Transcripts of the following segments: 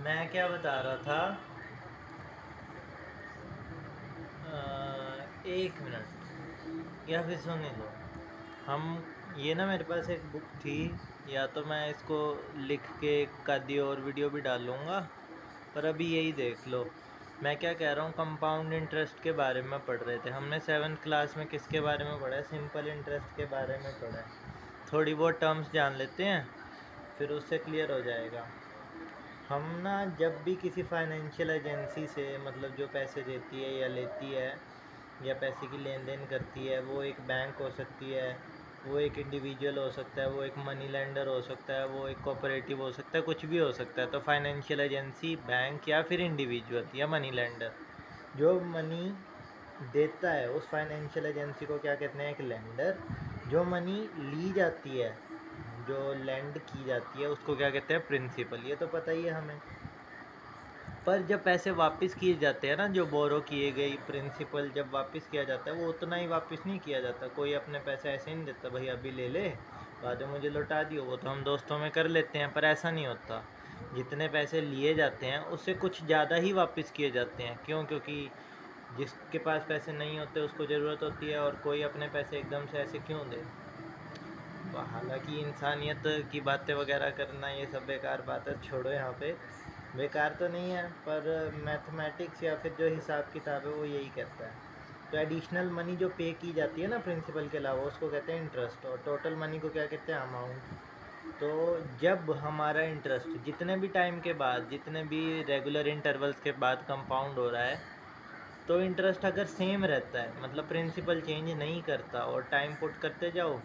मैं क्या बता रहा था। एक मिनट या फिर सुन ही लो। हम ये ना, मेरे पास एक बुक थी, या तो मैं इसको लिख के एक आधी और वीडियो भी डाल लूँगा, पर अभी यही देख लो। मैं क्या कह रहा हूँ, कंपाउंड इंटरेस्ट के बारे में पढ़ रहे थे। हमने 7th क्लास में किसके बारे में पढ़ा है? सिंपल इंटरेस्ट के बारे में पढ़ा है। थोड़ी बहुत टर्म्स जान लेते हैं, फिर उससे क्लियर हो जाएगा। हम ना जब भी किसी फाइनेंशियल एजेंसी से, मतलब जो पैसे देती है या लेती है या पैसे की लेन देन करती है, वो एक बैंक हो सकती है, वो एक इंडिविजुअल हो सकता है, वो एक मनी लेंडर हो सकता है, वो एक कोऑपरेटिव हो सकता है, कुछ भी हो सकता है। तो फाइनेंशियल एजेंसी, बैंक या फिर इंडिविजुअल या मनी लेंडर जो मनी देता है, उस फाइनेंशियल एजेंसी को क्या कहते हैं? एक लेंडर। जो मनी ली जाती है, जो लैंड की जाती है, उसको क्या कहते हैं? प्रिंसिपल। ये तो पता ही है हमें। पर जब पैसे वापस किए जाते हैं ना, जो बोरो किए गई प्रिंसिपल जब वापस किया जाता है, वो उतना ही वापस नहीं किया जाता। कोई अपने पैसे ऐसे नहीं देता, भाई अभी ले ले, बाद में मुझे लौटा दियो। वो तो हम दोस्तों में कर लेते हैं, पर ऐसा नहीं होता। जितने पैसे लिए जाते हैं उससे कुछ ज़्यादा ही वापस किए जाते हैं। क्यों? क्योंकि जिसके पास पैसे नहीं होते उसको ज़रूरत होती है, और कोई अपने पैसे एकदम से ऐसे क्यों दे? हालांकि इंसानियत की बातें वगैरह करना ये सब बेकार बात है, छोड़ो यहाँ पे। बेकार तो नहीं है, पर मैथमेटिक्स या फिर जो हिसाब किताब है वो यही कहता है। तो एडिशनल मनी जो पे की जाती है ना प्रिंसिपल के अलावा, उसको कहते हैं इंटरेस्ट। और टोटल मनी को क्या कहते हैं? अमाउंट। तो जब हमारा इंटरेस्ट जितने भी टाइम के बाद, जितने भी रेगुलर इंटरवल्स के बाद कंपाउंड हो रहा है, तो इंटरेस्ट अगर सेम रहता है, मतलब प्रिंसिपल चेंज नहीं करता, और टाइम पुट करते जाओ,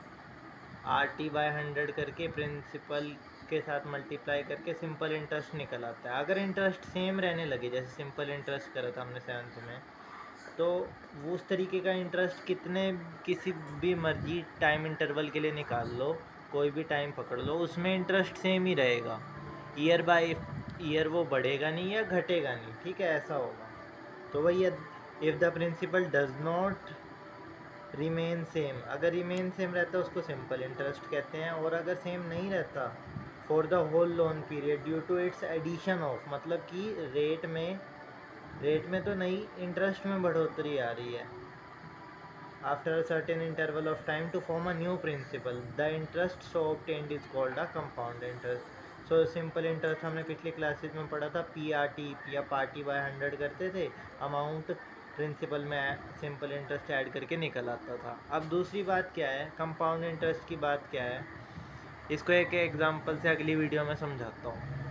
RT/100 करके प्रिंसिपल के साथ मल्टीप्लाई करके सिंपल इंटरेस्ट निकल आता है। अगर इंटरेस्ट सेम रहने लगे, जैसे सिंपल इंटरेस्ट करा था हमने 7th में, तो वो उस तरीके का इंटरेस्ट कितने, किसी भी मर्जी टाइम इंटरवल के लिए निकाल लो, कोई भी टाइम पकड़ लो, उसमें इंटरेस्ट सेम ही रहेगा। ईयर बाय ईयर वो बढ़ेगा नहीं या घटेगा नहीं, ठीक है? ऐसा होगा। तो वही है, if the principal does not remain same. अगर रिमेन सेम रहता है उसको सिंपल इंटरेस्ट कहते हैं। और अगर सेम नहीं रहता, for the whole loan period due to its addition of, मतलब कि रेट में तो नहीं, इंटरेस्ट में बढ़ोतरी आ रही है, after a certain interval of time to form a new principal, the interest so obtained is called a compound interest. So simple interest हमने पिछली क्लासेज में पढ़ा था, PRT या पार्टी/100 करते थे, अमाउंट प्रिंसिपल में सिंपल इंटरेस्ट ऐड करके निकल आता था। अब दूसरी बात क्या है, कंपाउंड इंटरेस्ट की बात क्या है, इसको एक एग्जांपल से अगली वीडियो में समझाता हूँ।